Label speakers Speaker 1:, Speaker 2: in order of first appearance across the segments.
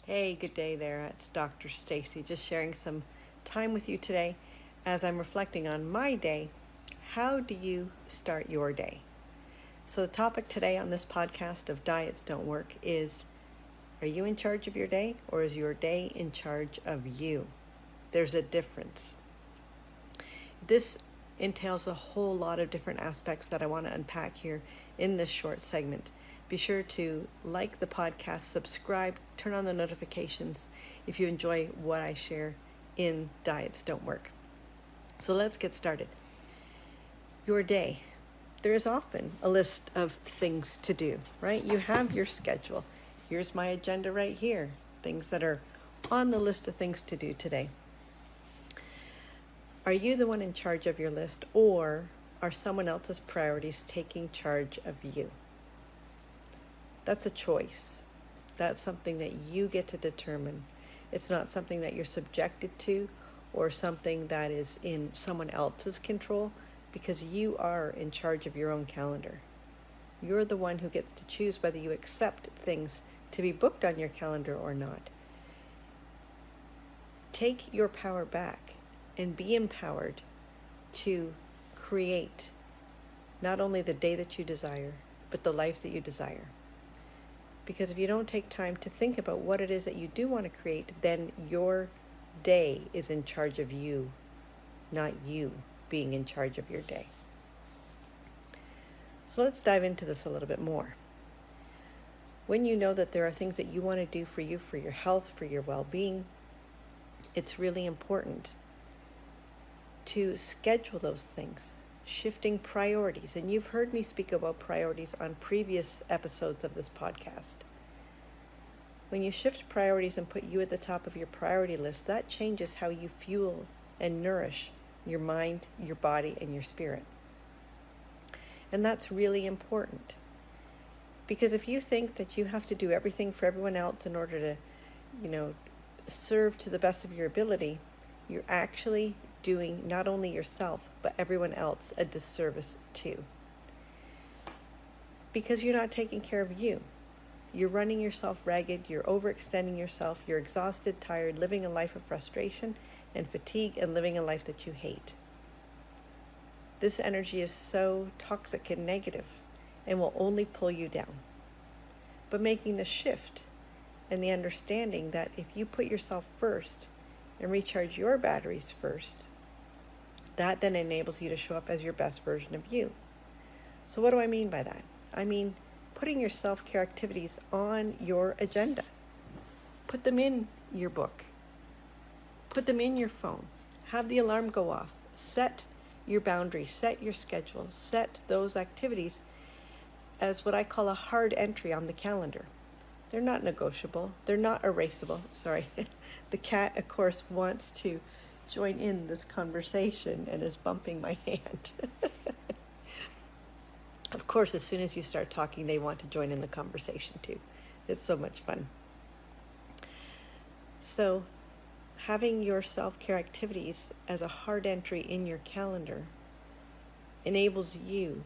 Speaker 1: Hey, good day there. It's Dr. Stacey, just sharing some time with you today as I'm reflecting on my day. How do you start your day? So, the topic today on this podcast of Diets Don't Work is, are you in charge of your day, or is your day in charge of you? There's a difference. This entails a whole lot of different aspects that I want to unpack here in this short segment. Be sure to like the podcast, subscribe, turn on the notifications if you enjoy what I share in Diets Don't Work. So let's get started. Your day. There is often a list of things to do, right? You have your schedule. Here's my agenda right here. Things that are on the list of things to do today. Are you the one in charge of your list, or are someone else's priorities taking charge of you? That's a choice. That's something that you get to determine. It's not something that you're subjected to or something that is in someone else's control, because you are in charge of your own calendar. You're the one who gets to choose whether you accept things to be booked on your calendar or not. Take your power back and be empowered to create not only the day that you desire, but the life that you desire. Because if you don't take time to think about what it is that you do want to create, then your day is in charge of you, not you being in charge of your day. So let's dive into this a little bit more. When you know that there are things that you want to do for you, for your health, for your well-being, it's really important to schedule those things, shifting priorities. And you've heard me speak about priorities on previous episodes of this podcast. When you shift priorities and put you at the top of your priority list, that changes how you fuel and nourish your mind, your body, and your spirit. And that's really important. Because if you think that you have to do everything for everyone else in order to, serve to the best of your ability, you're actually doing not only yourself, but everyone else a disservice too. Because you're not taking care of you. You're running yourself ragged, you're overextending yourself, you're exhausted, tired, living a life of frustration and fatigue, and living a life that you hate. This energy is so toxic and negative and will only pull you down. But making the shift and the understanding that if you put yourself first and recharge your batteries first, that then enables you to show up as your best version of you. So what do I mean by that? I mean putting your self-care activities on your agenda. Put them in your book. Put them in your phone. Have the alarm go off. Set your boundaries. Set your schedule. Set those activities as what I call a hard entry on the calendar. They're not negotiable. They're not erasable. Sorry. The cat, of course, wants to join in this conversation and is bumping my hand. Of course, as soon as you start talking, they want to join in the conversation too. It's so much fun. So, having your self-care activities as a hard entry in your calendar enables you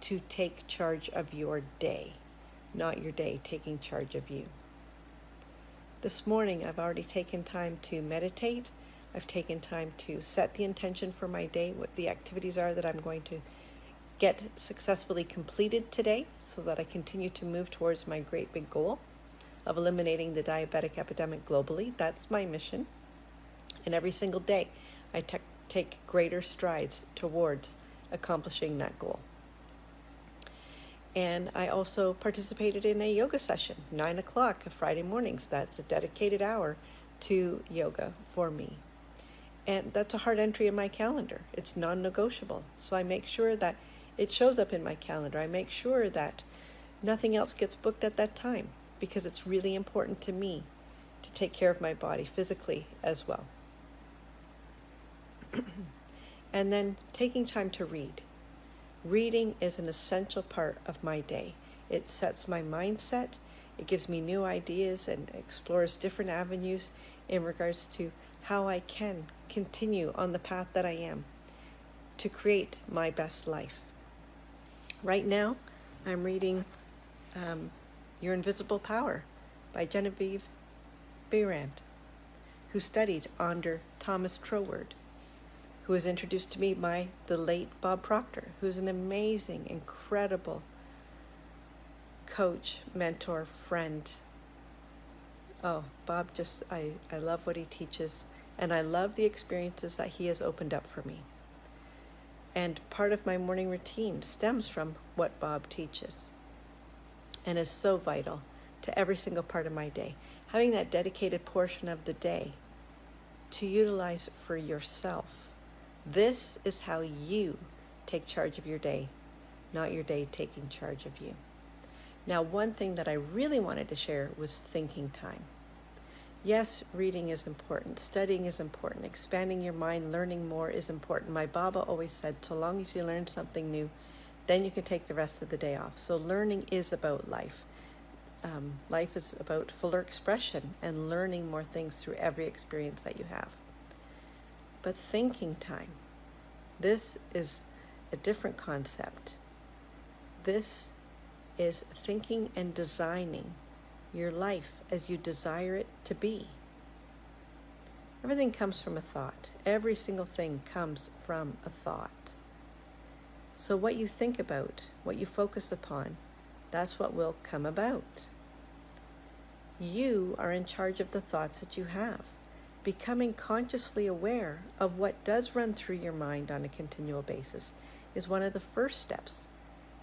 Speaker 1: to take charge of your day, not your day taking charge of you. This morning, I've already taken time to meditate. I've taken time to set the intention for my day, what the activities are that I'm going to get successfully completed today, so that I continue to move towards my great big goal of eliminating the diabetic epidemic globally. That's my mission. And every single day, I take greater strides towards accomplishing that goal. And I also participated in a yoga session, 9 o'clock Friday mornings. That's a dedicated hour to yoga for me. And that's a hard entry in my calendar. It's non-negotiable. So I make sure that it shows up in my calendar. I make sure that nothing else gets booked at that time, because it's really important to me to take care of my body physically as well. And then taking time to read. Reading is an essential part of my day. It sets my mindset. It gives me new ideas and explores different avenues in regards to how I can continue on the path that I am to create my best life. Right now, I'm reading Your Invisible Power by Genevieve Behrend, who studied under Thomas Troward, who was introduced to me by the late Bob Proctor, who's an amazing, incredible coach, mentor, friend. Oh, Bob, I love what he teaches, and I love the experiences that he has opened up for me. And part of my morning routine stems from what Bob teaches and is so vital to every single part of my day. Having that dedicated portion of the day to utilize for yourself. This is how you take charge of your day, not your day taking charge of you. Now, one thing that I really wanted to share was thinking time. Yes, reading is important, studying is important, expanding your mind, learning more is important. My Baba always said, so long as you learn something new, then you can take the rest of the day off. So learning is about life. Life is about fuller expression and learning more things through every experience that you have. But thinking time, this is a different concept. This is thinking and designing your life as you desire it to be. Everything comes from a thought. Every single thing comes from a thought. So what you think about, what you focus upon, that's what will come about. You are in charge of the thoughts that you have. Becoming consciously aware of what does run through your mind on a continual basis is one of the first steps,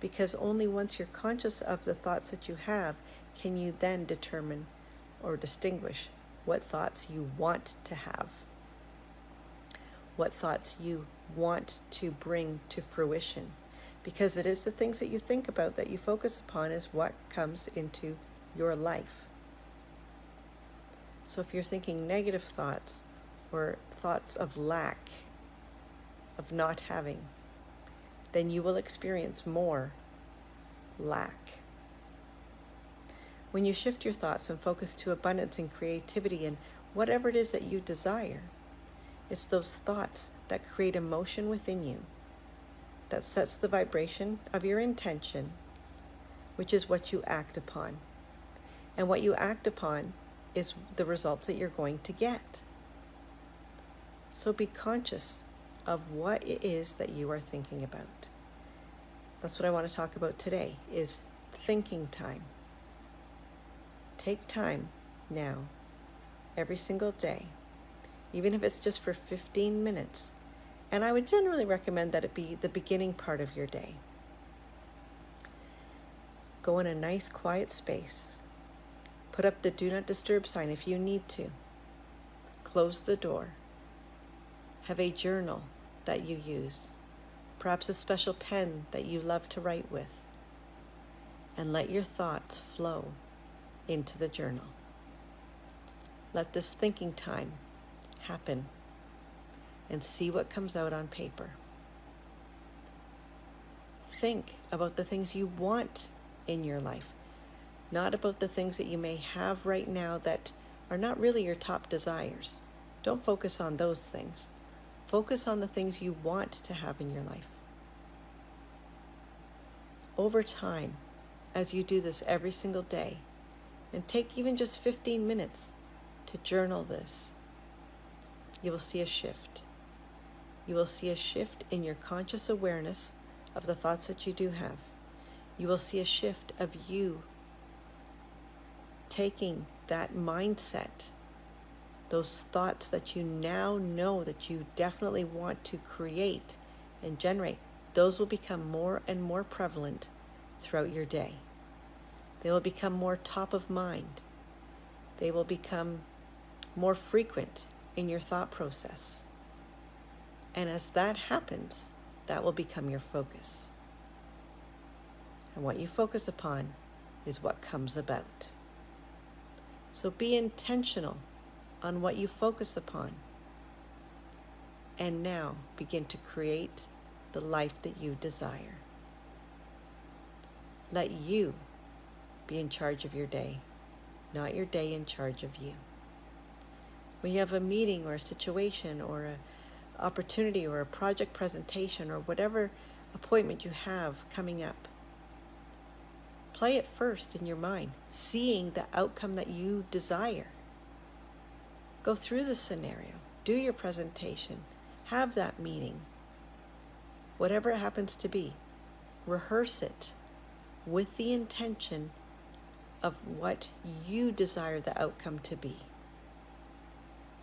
Speaker 1: because only once you're conscious of the thoughts that you have can you then determine or distinguish what thoughts you want to have, what thoughts you want to bring to fruition, because it is the things that you think about, that you focus upon, is what comes into your life. So if you're thinking negative thoughts or thoughts of lack, of not having, then you will experience more lack. When you shift your thoughts and focus to abundance and creativity and whatever it is that you desire, it's those thoughts that create emotion within you, that sets the vibration of your intention, which is what you act upon. And what you act upon is the results that you're going to get. So be conscious of what it is that you are thinking about. That's what I want to talk about today, is thinking time. Take time now, every single day, even if it's just for 15 minutes. And I would generally recommend that it be the beginning part of your day. Go in a nice quiet space. Put up the do not disturb sign if you need to. Close the door. Have a journal that you use, perhaps a special pen that you love to write with, and let your thoughts flow into the journal. Let this thinking time happen and see what comes out on paper. Think about the things you want in your life, not about the things that you may have right now that are not really your top desires. Don't focus on those things. Focus on the things you want to have in your life. Over time, as you do this every single day, and take even just 15 minutes to journal this, you will see a shift. You will see a shift in your conscious awareness of the thoughts that you do have. You will see a shift of you taking that mindset, those thoughts that you now know that you definitely want to create and generate, those will become more and more prevalent throughout your day. They will become more top of mind. They will become more frequent in your thought process. And as that happens, that will become your focus. And what you focus upon is what comes about. So be intentional on what you focus upon. And now begin to create the life that you desire. Let you be in charge of your day, not your day in charge of you. When you have a meeting or a situation or an opportunity or a project presentation or whatever appointment you have coming up, play it first in your mind, seeing the outcome that you desire. Go through the scenario, do your presentation, have that meeting, whatever it happens to be. Rehearse it with the intention of what you desire the outcome to be.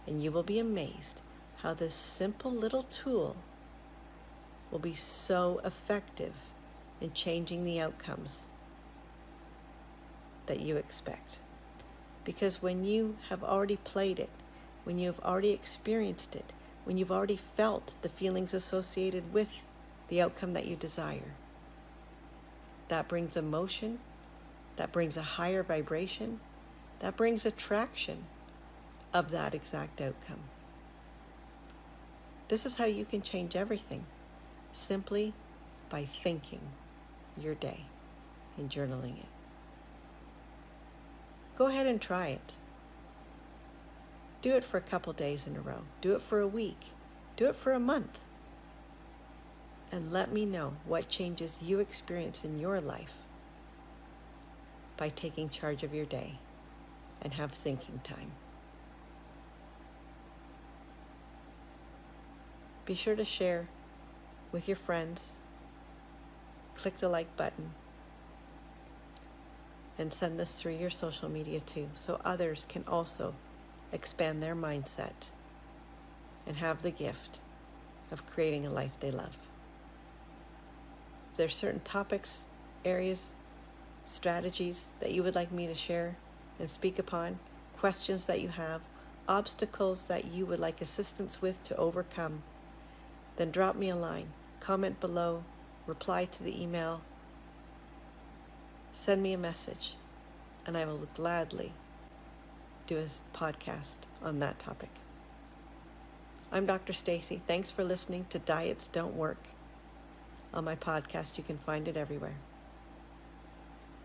Speaker 1: And you will be amazed how this simple little tool will be so effective in changing the outcomes that you expect. Because when you have already played it, when you have already experienced it, when you've already felt the feelings associated with the outcome that you desire, that brings emotion, that brings a higher vibration, that brings attraction of that exact outcome. This is how you can change everything, simply by thinking your day and journaling it. Go ahead and try it. Do it for a couple days in a row. Do it for a week. Do it for a month. And let me know what changes you experience in your life by taking charge of your day and have thinking time. Be sure to share with your friends. Click the like button. And send this through your social media too, so others can also expand their mindset and have the gift of creating a life they love. If there's certain topics, areas, strategies that you would like me to share and speak upon, questions that you have, obstacles that you would like assistance with to overcome, then drop me a line, comment below, reply to the email, send me a message, and I will gladly do a podcast on that topic. I'm Dr. Stacey. Thanks for listening to Diets Don't Work. On my podcast, you can find it everywhere.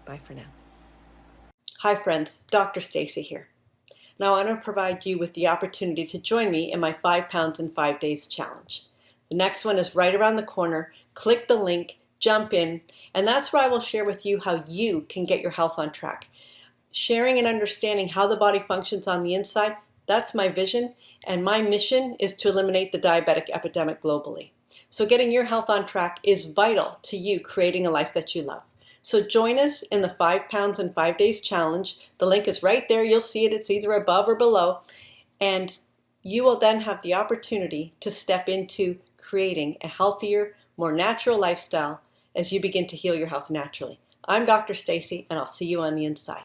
Speaker 1: Bye for now. Hi friends, Dr. Stacey here. Now I want to provide you with the opportunity to join me in my 5 pounds in 5 days challenge. The next one is right around the corner. Click the link, jump in, and that's where I will share with you how you can get your health on track. Sharing and understanding how the body functions on the inside, that's my vision, and my mission is to eliminate the diabetic epidemic globally. So getting your health on track is vital to you creating a life that you love. So join us in the 5 pounds in 5 days challenge. The link is right there. You'll see it. It's either above or below. And you will then have the opportunity to step into creating a healthier, more natural lifestyle as you begin to heal your health naturally. I'm Dr. Stacey, and I'll see you on the inside.